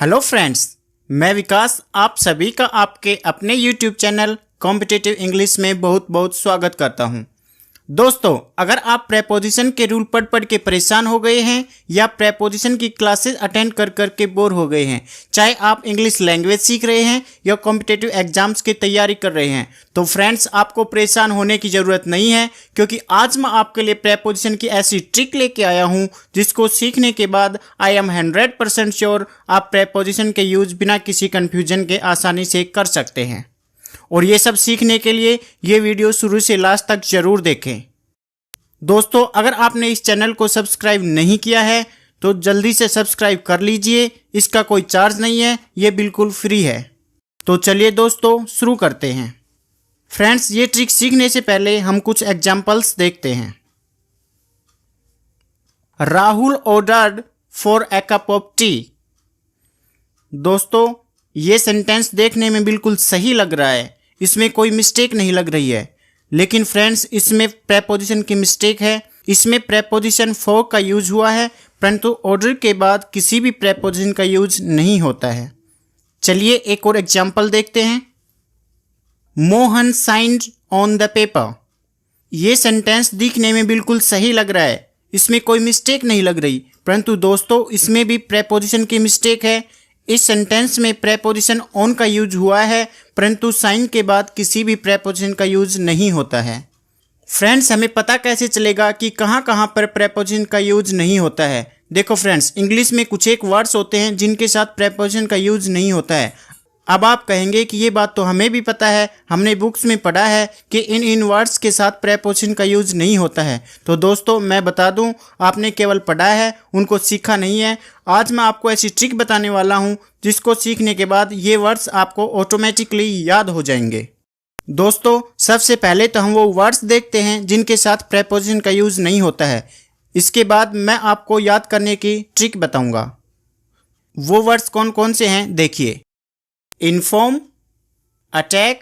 Hello friends, मैं विकास आप सभी का आपके अपने यूट्यूब चैनल कॉम्पिटिटिव इंग्लिश में बहुत बहुत स्वागत करता हूं। दोस्तों, अगर आप प्रेपोजिशन के रूल पढ़ पढ़ के परेशान हो गए हैं या प्रेपोजिशन की क्लासेस अटेंड कर कर के बोर हो गए हैं, चाहे आप इंग्लिश लैंग्वेज सीख रहे हैं या कॉम्पिटिटिव एग्जाम्स की तैयारी कर रहे हैं, तो फ्रेंड्स आपको परेशान होने की ज़रूरत नहीं है, क्योंकि आज मैं आपके लिए प्रेपोजिशन की ऐसी ट्रिक लेके आया हूँ जिसको सीखने के बाद आई एम 100% श्योर आप प्रेपोजिशन के यूज बिना किसी कन्फ्यूजन के आसानी से कर सकते हैं। और ये सब सीखने के लिए ये वीडियो शुरू से लास्ट तक जरूर देखें। दोस्तों, अगर आपने इस चैनल को सब्सक्राइब नहीं किया है तो जल्दी से सब्सक्राइब कर लीजिए। इसका कोई चार्ज नहीं है, ये बिल्कुल फ्री है। तो चलिए दोस्तों शुरू करते हैं। फ्रेंड्स, ये ट्रिक सीखने से पहले हम कुछ एग्जाम्पल्स देखते हैं। Rahul ordered for a cup of T. दोस्तों, ये सेंटेंस देखने में बिल्कुल सही लग रहा है, इसमें कोई मिस्टेक नहीं लग रही है, लेकिन फ्रेंड्स इसमें प्रेपोजिशन की मिस्टेक है। इसमें प्रेपोजिशन फॉर का यूज हुआ है, परंतु ऑर्डर के बाद किसी भी प्रेपोजिशन का यूज नहीं होता है। चलिए एक और एग्जाम्पल देखते हैं। Mohan signed on the paper. ये सेंटेंस दिखने में बिल्कुल सही लग रहा है, इसमें कोई मिस्टेक नहीं लग रही, परंतु दोस्तों इसमें भी प्रेपोजिशन की मिस्टेक है। इस सेंटेंस में प्रेपोजिशन ऑन का यूज हुआ है, परंतु साइन के बाद किसी भी प्रेपोजिशन का यूज नहीं होता है। फ्रेंड्स, हमें पता कैसे चलेगा कि कहाँ कहाँ पर प्रेपोजिशन का यूज नहीं होता है? देखो फ्रेंड्स, इंग्लिश में कुछ एक वर्ड्स होते हैं जिनके साथ प्रेपोजिशन का यूज नहीं होता है। अब आप कहेंगे कि ये बात तो हमें भी पता है, हमने बुक्स में पढ़ा है कि इन वर्ड्स के साथ प्रेपोजिशन का यूज नहीं होता है। तो दोस्तों मैं बता दूं, आपने केवल पढ़ा है, उनको सीखा नहीं है। आज मैं आपको ऐसी ट्रिक बताने वाला हूं जिसको सीखने के बाद ये वर्ड्स आपको ऑटोमेटिकली याद हो जाएंगे। दोस्तों, सबसे पहले तो हम वो वर्ड्स देखते हैं जिनके साथ प्रेपोजिशन का यूज नहीं होता है। इसके बाद मैं आपको याद करने की ट्रिक बताऊँगा। वो वर्ड्स कौन कौन से हैं देखिए। Inform, attack,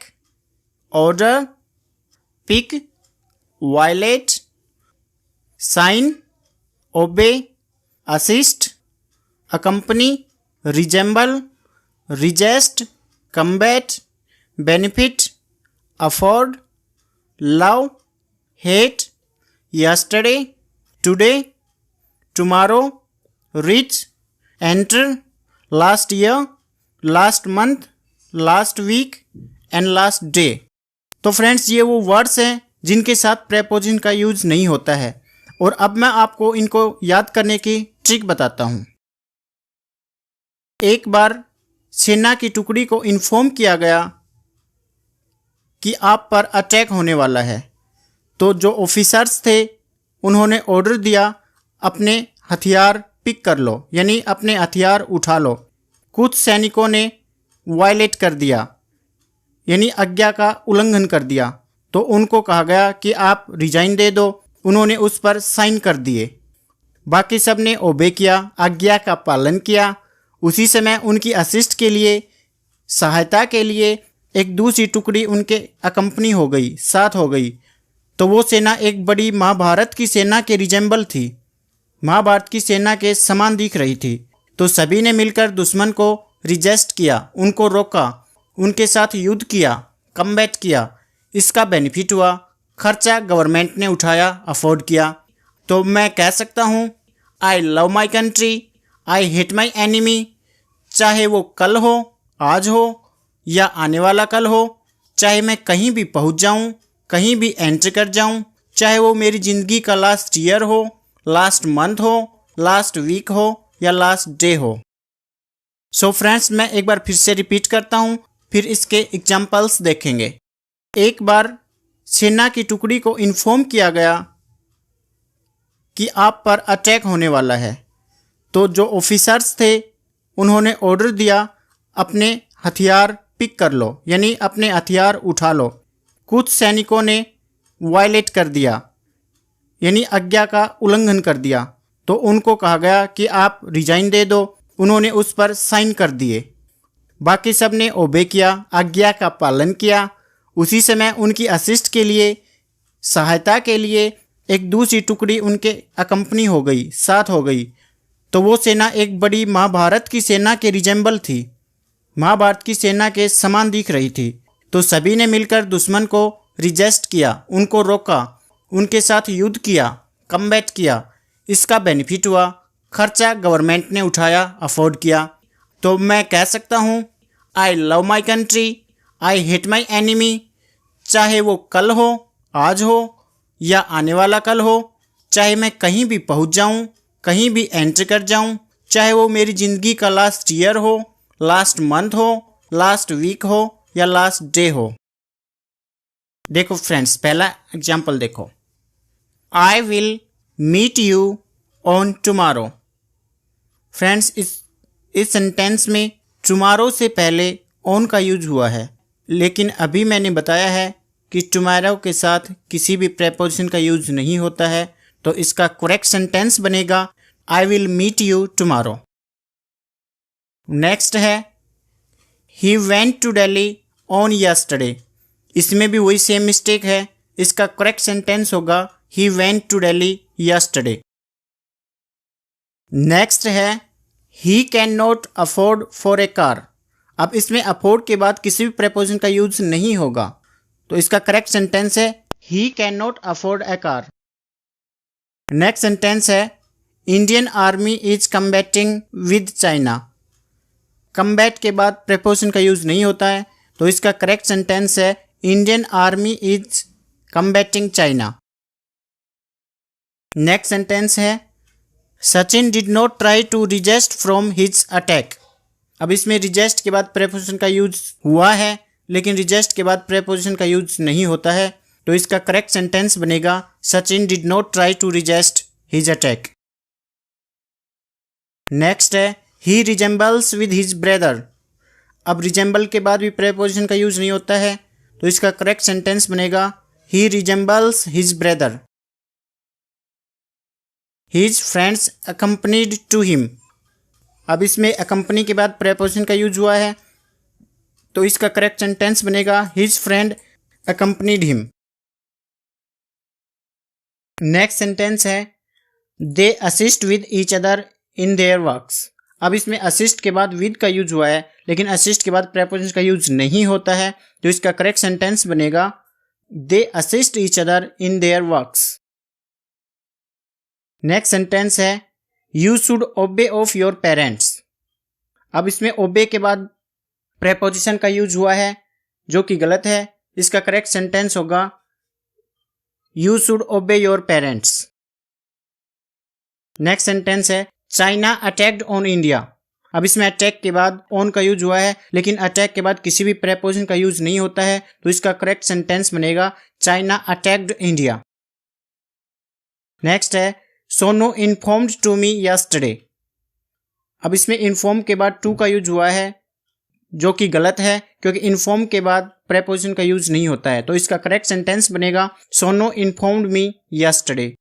order, pick, violate, sign, obey, assist, accompany, resemble, resist, combat, benefit, afford, love, hate, yesterday, today, tomorrow, reach, enter, last year, last month, last week and last day. तो friends ये वो words हैं जिनके साथ preposition का use नहीं होता है। और अब मैं आपको इनको याद करने की ट्रिक बताता हूँ। एक बार सेना की टुकड़ी को इन्फॉर्म किया गया कि आप पर अटैक होने वाला है, तो जो ऑफिसर्स थे उन्होंने ऑर्डर दिया अपने हथियार पिक कर लो, यानी अपने हथियार उठा लो। कुछ सैनिकों ने वायलेट कर दिया, यानी आज्ञा का उल्लंघन कर दिया, तो उनको कहा गया कि आप रिजाइन दे दो। उन्होंने उस पर साइन कर दिए। बाकी सब ने ओबे किया, आज्ञा का पालन किया। उसी समय उनकी असिस्ट के लिए, सहायता के लिए एक दूसरी टुकड़ी उनके अकम्पनी हो गई, साथ हो गई। तो वो सेना एक बड़ी महाभारत की सेना के रिजेंबल थी, महाभारत की सेना के समान दिख रही थी। तो सभी ने मिलकर दुश्मन को रिजेस्ट किया, उनको रोका, उनके साथ युद्ध किया, कम्बैट किया। इसका बेनिफिट हुआ, खर्चा गवर्नमेंट ने उठाया, अफोर्ड किया। तो मैं कह सकता हूँ I love my country, I hate my enemy. चाहे वो कल हो, आज हो या आने वाला कल हो, चाहे मैं कहीं भी पहुँच जाऊँ, कहीं भी एंटर कर जाऊँ, चाहे वो मेरी ज़िंदगी का लास्ट ईयर हो, लास्ट मंथ हो, लास्ट वीक हो या लास्ट डे हो। सो फ्रेंड्स, मैं एक बार फिर से रिपीट करता हूँ, फिर इसके एग्जाम्पल्स देखेंगे। एक बार सेना की टुकड़ी को इन्फॉर्म किया गया कि आप पर अटैक होने वाला है, तो जो ऑफिसर्स थे उन्होंने ऑर्डर दिया अपने हथियार पिक कर लो, यानी अपने हथियार उठा लो। कुछ सैनिकों ने वायलेट कर दिया, यानी आज्ञा का उल्लंघन कर दिया, तो उनको कहा गया कि आप रिजाइन दे दो। उन्होंने उस पर साइन कर दिए। बाकी सब ने ओबे किया, आज्ञा का पालन किया। उसी समय उनकी असिस्ट के लिए, सहायता के लिए एक दूसरी टुकड़ी उनके अकम्पनी हो गई, साथ हो गई। तो वो सेना एक बड़ी महाभारत की सेना के रिजेंबल थी, महाभारत की सेना के समान दिख रही थी। तो सभी ने मिलकर दुश्मन को रिजेस्ट किया, उनको रोका, उनके साथ युद्ध किया, कम्बैट किया। इसका बेनिफिट हुआ, खर्चा गवर्नमेंट ने उठाया, अफोर्ड किया। तो मैं कह सकता हूँ I love my country, I hate my enemy. चाहे वो कल हो, आज हो या आने वाला कल हो, चाहे मैं कहीं भी पहुँच जाऊँ, कहीं भी एंटर कर जाऊँ, चाहे वो मेरी ज़िंदगी का लास्ट ईयर हो, लास्ट मंथ हो, लास्ट वीक हो या लास्ट डे हो। देखो फ्रेंड्स, पहला एग्जाम्पल देखो, I will meet you on tomorrow. Friends, इस सेंटेंस में टुमारो से पहले ऑन का यूज हुआ है, लेकिन अभी मैंने बताया है कि टुमारो के साथ किसी भी प्रेपोजिशन का यूज नहीं होता है। तो इसका करेक्ट सेंटेंस बनेगा I will meet you tomorrow. Next है he went to Delhi on yesterday. इसमें भी वही सेम मिस्टेक है। इसका करेक्ट सेंटेंस होगा he went to Delhi yesterday. Next है he can not afford for a car. अब इसमें अफोर्ड के बाद किसी भी प्रेपोजिशन का यूज नहीं होगा, तो इसका करेक्ट सेंटेंस है he can not afford a car. Next sentence है Indian army is combating with China. Combat के बाद प्रेपोजिशन का यूज नहीं होता है, तो इसका करेक्ट सेंटेंस है Indian army is combating China. Next sentence है Sachin did not try to resist from his attack. अब इसमें रिजेस्ट के बाद प्रेपोजिशन का यूज हुआ है, लेकिन रिजेस्ट के बाद प्रेपोजिशन का यूज नहीं होता है, तो इसका करेक्ट सेंटेंस बनेगा Sachin did not try to resist his attack. Next है he resembles with his brother. अब रिजेंबल के बाद भी प्रेपोजिशन का यूज नहीं होता है, तो इसका करेक्ट सेंटेंस बनेगा he resembles his brother. His friends accompanied to him. अब इसमें अकम्पनी के बाद प्रेपोजिशन का यूज हुआ है, तो इसका करेक्ट सेंटेंस बनेगा his friend accompanied him. Next sentence है they assist with each other in their works. अब इसमें असिस्ट के बाद विद का यूज हुआ है, लेकिन असिस्ट के बाद प्रेपोजिशन का यूज नहीं होता है, तो इसका करेक्ट सेंटेंस बनेगा they assist each other in their works. Next sentence है you should obey of your parents. अब इसमें ओबे के बाद प्रेपोजिशन का यूज हुआ है, जो कि गलत है। इसका करेक्ट सेंटेंस होगा यू शुड ओबे योर पेरेंट्स। नेक्स्ट सेंटेंस है चाइना अटैक्ड ऑन इंडिया। अब इसमें अटैक के बाद ऑन का यूज हुआ है, लेकिन अटैक के बाद किसी भी प्रेपोजिशन का यूज नहीं होता है, तो इसका करेक्ट सेंटेंस बनेगा चाइना अटैक्ड इंडिया। नेक्स्ट है Sonu informed to me yesterday. अब इसमें इन्फॉर्म के बाद टू का यूज हुआ है, जो कि गलत है, क्योंकि इन्फॉर्म के बाद प्रेपोजिशन का यूज नहीं होता है, तो इसका करेक्ट सेंटेंस बनेगा Sonu informed me yesterday.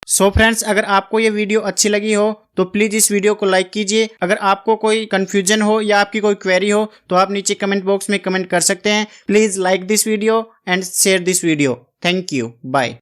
So friends, अगर आपको ये वीडियो अच्छी लगी हो तो प्लीज़ इस वीडियो को लाइक कीजिए। अगर आपको कोई कन्फ्यूजन हो या आपकी कोई क्वेरी हो तो आप नीचे कमेंट बॉक्स में कमेंट कर सकते हैं। Please like this video and share this video. Thank you, bye.